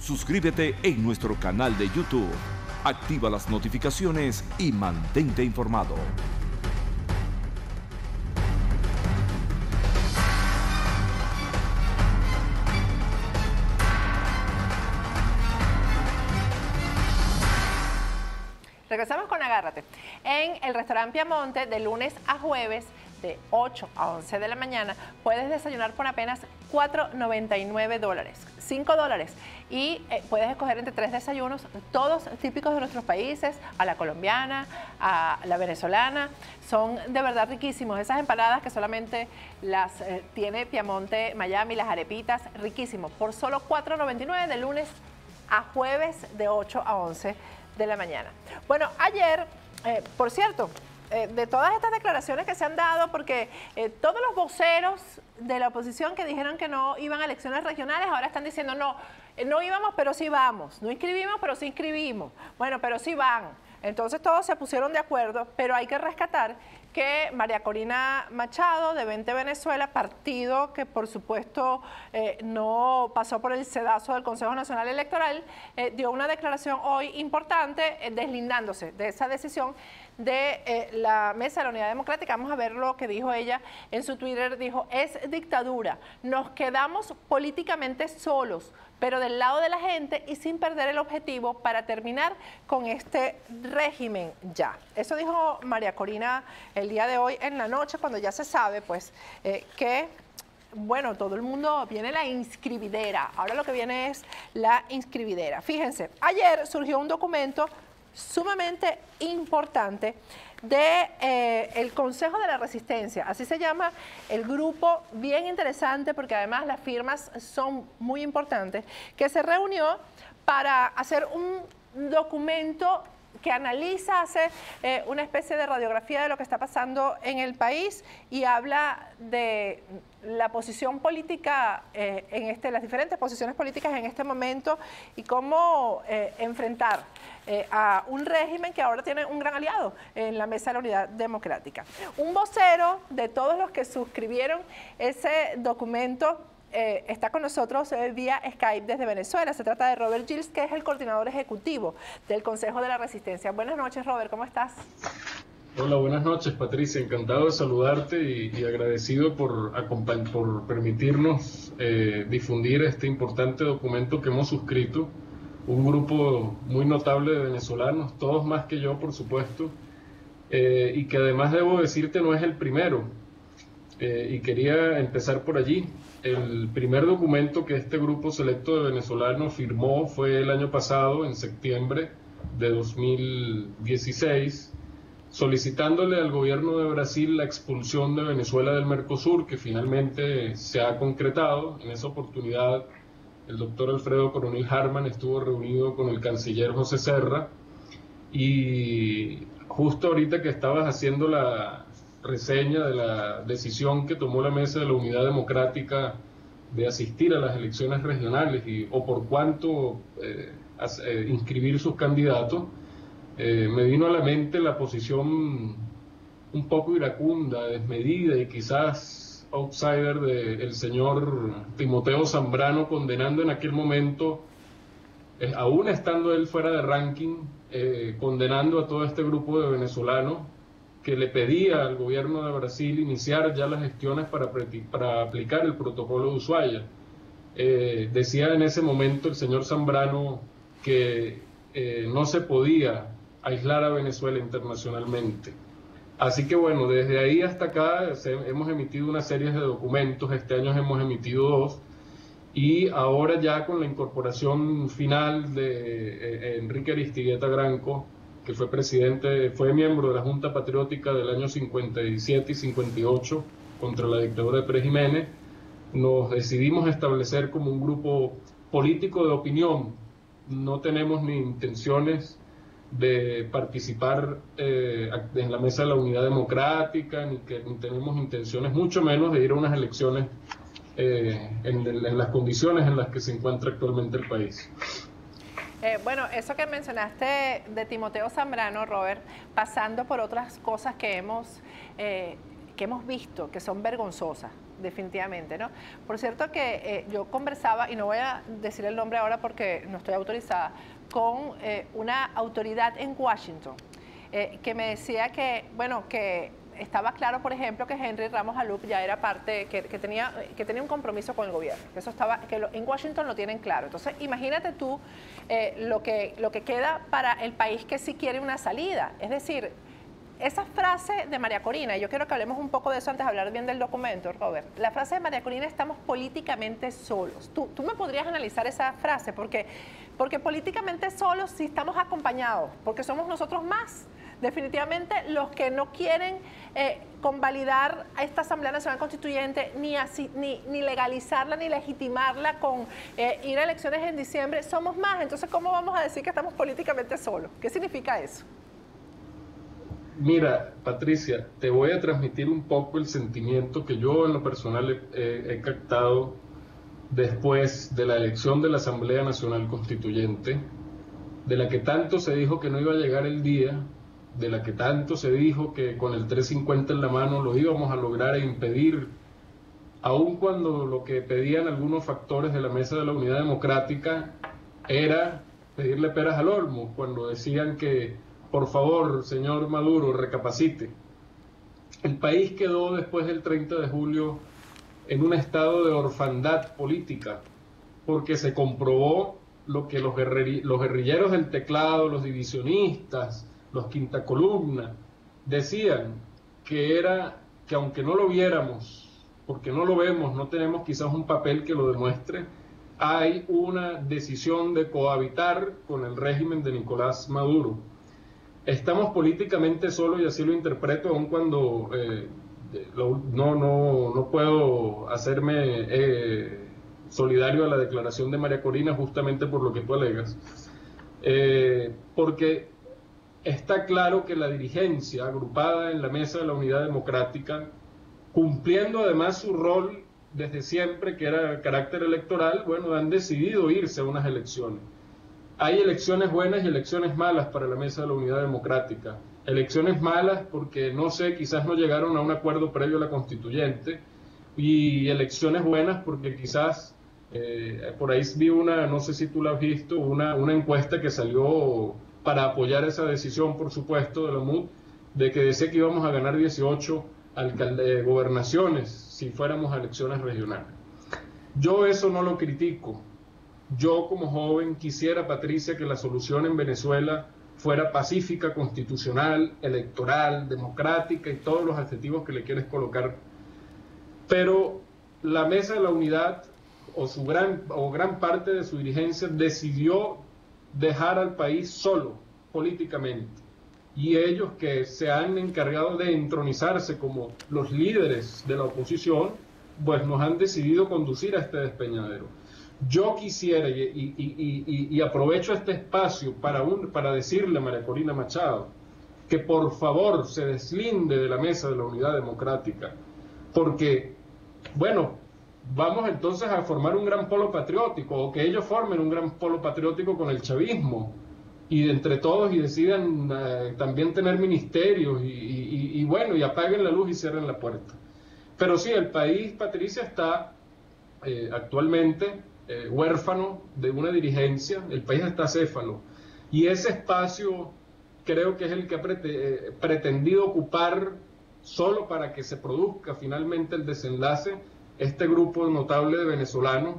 suscríbete en nuestro canal de YouTube, activa las notificaciones y mantente informado. Regresamos con Agárrate. En el restaurante Piamonte, de lunes a jueves, de 8 a 11 de la mañana, puedes desayunar por apenas $4.99, $5. Y puedes escoger entre 3 desayunos, todos típicos de nuestros países, a la colombiana, a la venezolana. Son de verdad riquísimos. Esas empanadas que solamente las tiene Piamonte Miami, las arepitas, riquísimo. Por solo $4.99 de lunes a jueves, de 8 a 11 de la mañana. Bueno, ayer, por cierto, de todas estas declaraciones que se han dado, porque todos los voceros de la oposición que dijeron que no iban a elecciones regionales, ahora están diciendo no íbamos, pero sí vamos, no inscribimos, pero sí inscribimos, bueno, pero sí van. Entonces todos se pusieron de acuerdo, pero hay que rescatar que María Corina Machado, de 20 Venezuela, partido que por supuesto no pasó por el sedazo del Consejo Nacional Electoral, dio una declaración hoy importante deslindándose de esa decisión de la Mesa de la Unidad Democrática. Vamos a ver lo que dijo ella en su Twitter. Dijo: es dictadura, nos quedamos políticamente solos, pero del lado de la gente y sin perder el objetivo para terminar con este régimen ya. Eso dijo María Corina el día de hoy en la noche, cuando ya se sabe pues que, bueno, todo el mundo, viene la inscribidera. Ahora lo que viene es la inscribidera. Fíjense, ayer surgió un documento sumamente importante del Consejo de la Resistencia, así se llama el grupo, bien interesante porque además las firmas son muy importantes, que se reunió para hacer un documento que analiza, hace una especie de radiografía de lo que está pasando en el país y habla de la posición política, las diferentes posiciones políticas en este momento y cómo enfrentar a un régimen que ahora tiene un gran aliado en la Mesa de la Unidad Democrática. Un vocero de todos los que suscribieron ese documento está con nosotros vía Skype desde Venezuela. Se trata de Robert Giles, que es el coordinador ejecutivo del Consejo de la Resistencia. Buenas noches, Robert, ¿cómo estás? Hola, buenas noches, Patricia. Encantado de saludarte y agradecido por permitirnos difundir este importante documento que hemos suscrito. Un grupo muy notable de venezolanos, todos más que yo, por supuesto, y que además debo decirte no es el primero. Y quería empezar por allí. El primer documento que este grupo selecto de venezolanos firmó fue el año pasado, en septiembre de 2016, solicitándole al gobierno de Brasil la expulsión de Venezuela del Mercosur, que finalmente se ha concretado. En esa oportunidad, el doctor Alfredo Coronel Hartmann estuvo reunido con el canciller José Serra, y justo ahorita que estabas haciendo la reseña de la decisión que tomó la Mesa de la Unidad Democrática de asistir a las elecciones regionales o por cuánto inscribir sus candidatos, me vino a la mente la posición un poco iracunda, desmedida y quizás outsider del señor Timoteo Zambrano, condenando en aquel momento, aún estando él fuera de ranking, condenando a todo este grupo de venezolanos que le pedía al gobierno de Brasil iniciar ya las gestiones para aplicar el protocolo de Ushuaia. Decía en ese momento el señor Zambrano que no se podía aislar a Venezuela internacionalmente. Así que bueno, desde ahí hasta acá hemos emitido una serie de documentos. Este año hemos emitido 2, y ahora ya con la incorporación final de Enrique Aristigueta Granco, que fue miembro de la Junta Patriótica del año 57 y 58 contra la dictadura de Pérez Jiménez, nos decidimos establecer como un grupo político de opinión. No tenemos ni intenciones de participar en la Mesa de la Unidad Democrática, ni tenemos intenciones, mucho menos, de ir a unas elecciones en las condiciones en las que se encuentra actualmente el país. Bueno, eso que mencionaste de Timoteo Zambrano, Robert, pasando por otras cosas que hemos visto, que son vergonzosas. definitivamente, ¿no? Por cierto que yo conversaba, y no voy a decir el nombre ahora porque no estoy autorizada, con una autoridad en Washington que me decía que, bueno, que estaba claro, por ejemplo, que Henry Ramos Alup ya era parte, que tenía un compromiso con el gobierno, que eso estaba, en Washington lo tienen claro. Entonces, imagínate tú lo que queda para el país que sí quiere una salida. Es decir, esa frase de María Corina, y yo quiero que hablemos un poco de eso antes de hablar bien del documento, Robert. La frase de María Corina, estamos políticamente solos. ¿Tú me podrías analizar esa frase? Porque políticamente solos sí estamos acompañados, porque somos nosotros más. Definitivamente los que no quieren convalidar a esta Asamblea Nacional Constituyente, ni legalizarla, ni legitimarla con ir a elecciones en diciembre, somos más. Entonces, ¿cómo vamos a decir que estamos políticamente solos? ¿Qué significa eso? Mira, Patricia, te voy a transmitir un poco el sentimiento que yo en lo personal he captado después de la elección de la Asamblea Nacional Constituyente, de la que tanto se dijo que no iba a llegar el día, de la que tanto se dijo que con el 350 en la mano lo íbamos a lograr e impedir, aun cuando lo que pedían algunos factores de la Mesa de la Unidad Democrática era pedirle peras al olmo, cuando decían que por favor, señor Maduro, recapacite. El país quedó después del 30 de julio en un estado de orfandad política, porque se comprobó lo que los guerrilleros del teclado, los divisionistas, los quinta columna, decían, que era que aunque no lo viéramos, porque no lo vemos, no tenemos quizás un papel que lo demuestre, hay una decisión de cohabitar con el régimen de Nicolás Maduro. Estamos políticamente solos, y así lo interpreto, aun cuando no puedo hacerme solidario a la declaración de María Corina, justamente por lo que tú alegas, porque está claro que la dirigencia agrupada en la Mesa de la Unidad Democrática, cumpliendo además su rol desde siempre, que era carácter electoral, bueno, han decidido irse a unas elecciones. Hay elecciones buenas y elecciones malas para la Mesa de la Unidad Democrática. Elecciones malas porque, no sé, quizás no llegaron a un acuerdo previo a la constituyente, y elecciones buenas porque quizás, por ahí vi no sé si tú la has visto, una encuesta que salió para apoyar esa decisión, por supuesto, de la MUD, de que decía que íbamos a ganar 18 gobernaciones si fuéramos a elecciones regionales. Yo eso no lo critico. Yo como joven quisiera, Patricia, que la solución en Venezuela fuera pacífica, constitucional, electoral, democrática y todos los adjetivos que le quieres colocar. Pero la Mesa de la Unidad o gran parte de su dirigencia decidió dejar al país solo políticamente. Y ellos, que se han encargado de entronizarse como los líderes de la oposición, pues nos han decidido conducir a este despeñadero. Yo quisiera, y aprovecho este espacio para decirle a María Corina Machado que por favor se deslinde de la Mesa de la Unidad Democrática, porque, bueno, vamos entonces a formar un gran polo patriótico, o que ellos formen un gran polo patriótico con el chavismo, y entre todos y decidan también tener ministerios, y bueno, y apaguen la luz y cierren la puerta. Pero sí, el país, Patricia, está actualmente huérfano de una dirigencia, el país está acéfalo, y ese espacio creo que es el que ha pretendido ocupar, solo para que se produzca finalmente el desenlace, este grupo notable de venezolanos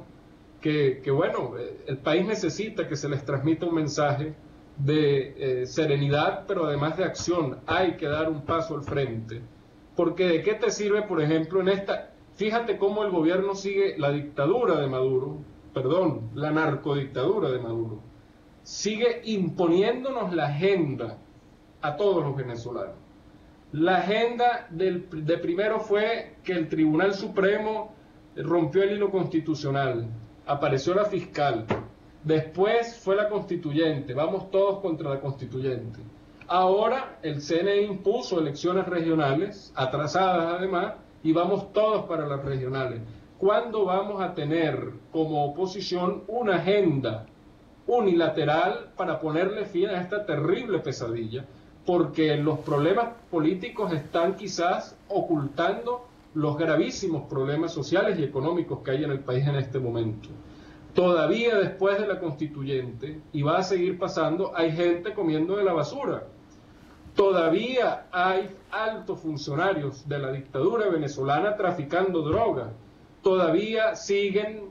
que bueno, el país necesita que se les transmita un mensaje de serenidad, pero además de acción. Hay que dar un paso al frente, porque ¿de qué te sirve, por ejemplo, fíjate cómo el gobierno sigue la dictadura de Maduro, la narcodictadura de Maduro, sigue imponiéndonos la agenda a todos los venezolanos. La agenda de primero fue que el Tribunal Supremo rompió el hilo constitucional, apareció la fiscal, después fue la constituyente, vamos todos contra la constituyente. Ahora el CNE impuso elecciones regionales, atrasadas además, y vamos todos para las regionales. ¿Cuándo vamos a tener como oposición una agenda unilateral para ponerle fin a esta terrible pesadilla? Porque los problemas políticos están quizás ocultando los gravísimos problemas sociales y económicos que hay en el país en este momento. Todavía después de la constituyente, y va a seguir pasando, hay gente comiendo de la basura. Todavía hay altos funcionarios de la dictadura venezolana traficando droga. Todavía siguen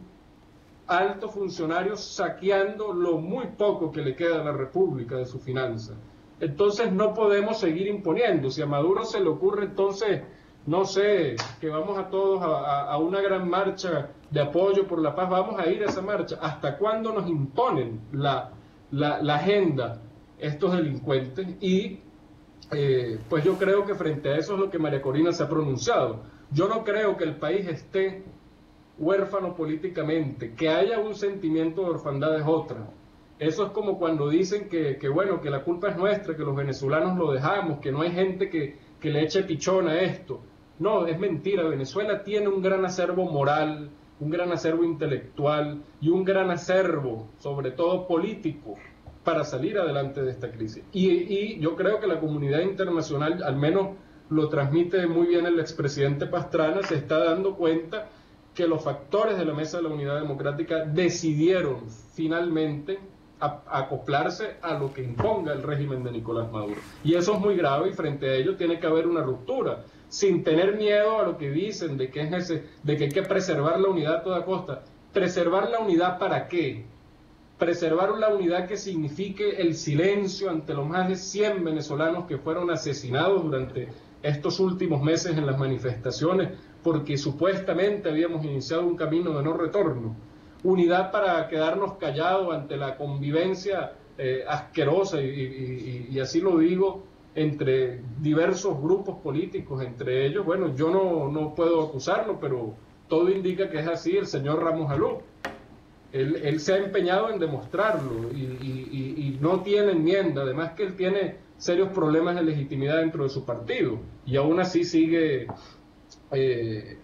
altos funcionarios saqueando lo muy poco que le queda a la República de su finanza. Entonces no podemos seguir imponiendo. Si a Maduro se le ocurre entonces, no sé, que vamos a todos a una gran marcha de apoyo por la paz, vamos a ir a esa marcha. ¿Hasta cuándo nos imponen la agenda estos delincuentes? Y pues yo creo que frente a eso es lo que María Corina se ha pronunciado. Yo no creo que el país esté huérfano políticamente. Que haya un sentimiento de orfandad es otra. Eso es como cuando dicen que bueno, que la culpa es nuestra, que los venezolanos lo dejamos, que no hay gente que le eche pichón a esto. No, es mentira. Venezuela tiene un gran acervo moral, un gran acervo intelectual y un gran acervo, sobre todo político, para salir adelante de esta crisis. Y yo creo que la comunidad internacional, al menos lo transmite muy bien el expresidente Pastrana, se está dando cuenta que los factores de la Mesa de la Unidad Democrática decidieron finalmente acoplarse a lo que imponga el régimen de Nicolás Maduro. Y eso es muy grave y frente a ello tiene que haber una ruptura, sin tener miedo a lo que dicen de que hay que preservar la unidad a toda costa. ¿Preservar la unidad para qué? Preservar la unidad que signifique el silencio ante los más de 100 venezolanos que fueron asesinados durante estos últimos meses en las manifestaciones, porque supuestamente habíamos iniciado un camino de no retorno. Unidad para quedarnos callados ante la convivencia asquerosa, y así lo digo, entre diversos grupos políticos, entre ellos, bueno, yo no puedo acusarlo, pero todo indica que es así, el señor Ramos Alú. Él se ha empeñado en demostrarlo y no tiene enmienda, además que él tiene serios problemas de legitimidad dentro de su partido, y aún así sigue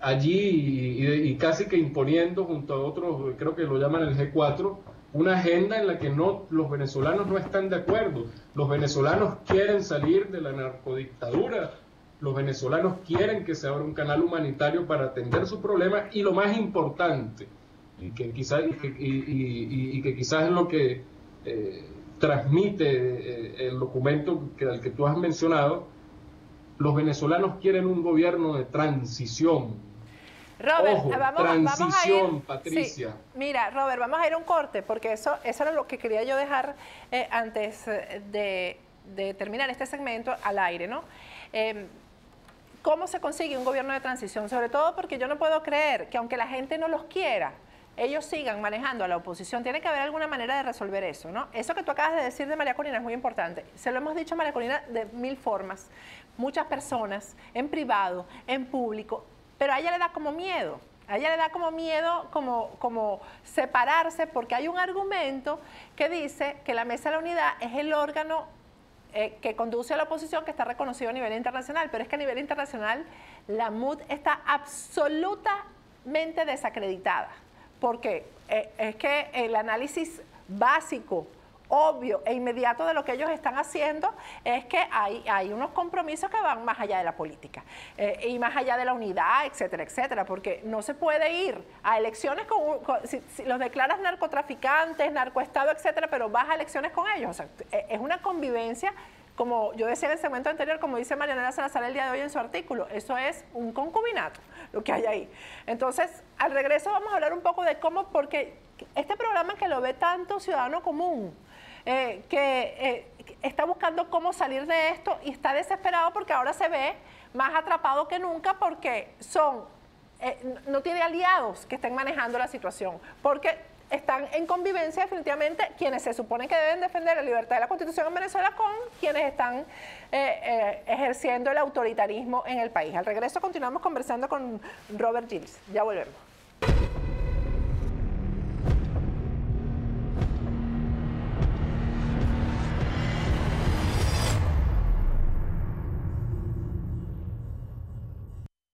allí y casi que imponiendo junto a otros, creo que lo llaman el G4, una agenda en la que los venezolanos no están de acuerdo. Los venezolanos quieren salir de la narcodictadura, los venezolanos quieren que se abra un canal humanitario para atender sus problemas, y lo más importante, que quizás es lo que transmite el documento al que tú has mencionado, los venezolanos quieren un gobierno de transición. Robert, ojo, vamos a ir, Patricia. Sí, mira, Robert, vamos a ir a un corte, porque eso era lo que quería yo dejar antes de terminar este segmento al aire, ¿no? ¿Cómo se consigue un gobierno de transición? Sobre todo porque yo no puedo creer que aunque la gente no los quiera, ellos sigan manejando a la oposición. Tiene que haber alguna manera de resolver eso, ¿no? Eso que tú acabas de decir de María Corina es muy importante. Se lo hemos dicho a María Corina de 1000 formas. Muchas personas, en privado, en público, pero a ella le da como miedo. A ella le da como miedo como separarse, porque hay un argumento que dice que la Mesa de la Unidad es el órgano que conduce a la oposición, que está reconocido a nivel internacional, pero es que a nivel internacional la MUD está absolutamente desacreditada. Porque es que el análisis básico, obvio e inmediato de lo que ellos están haciendo es que hay unos compromisos que van más allá de la política y más allá de la unidad, etcétera, etcétera, porque no se puede ir a elecciones si los declaras narcotraficantes, narcoestado, etcétera, pero vas a elecciones con ellos. O sea, es una convivencia, como yo decía en el segmento anterior, como dice Marianela Salazar el día de hoy en su artículo, eso es un concubinato, lo que hay ahí. Entonces, al regreso vamos a hablar un poco de cómo, porque este programa que lo ve tanto ciudadano común, que está buscando cómo salir de esto y está desesperado porque ahora se ve más atrapado que nunca porque no tiene aliados que estén manejando la situación, porque están en convivencia definitivamente quienes se supone que deben defender la libertad de la Constitución en Venezuela con quienes están ejerciendo el autoritarismo en el país. Al regreso continuamos conversando con Robert Giles. Ya volvemos.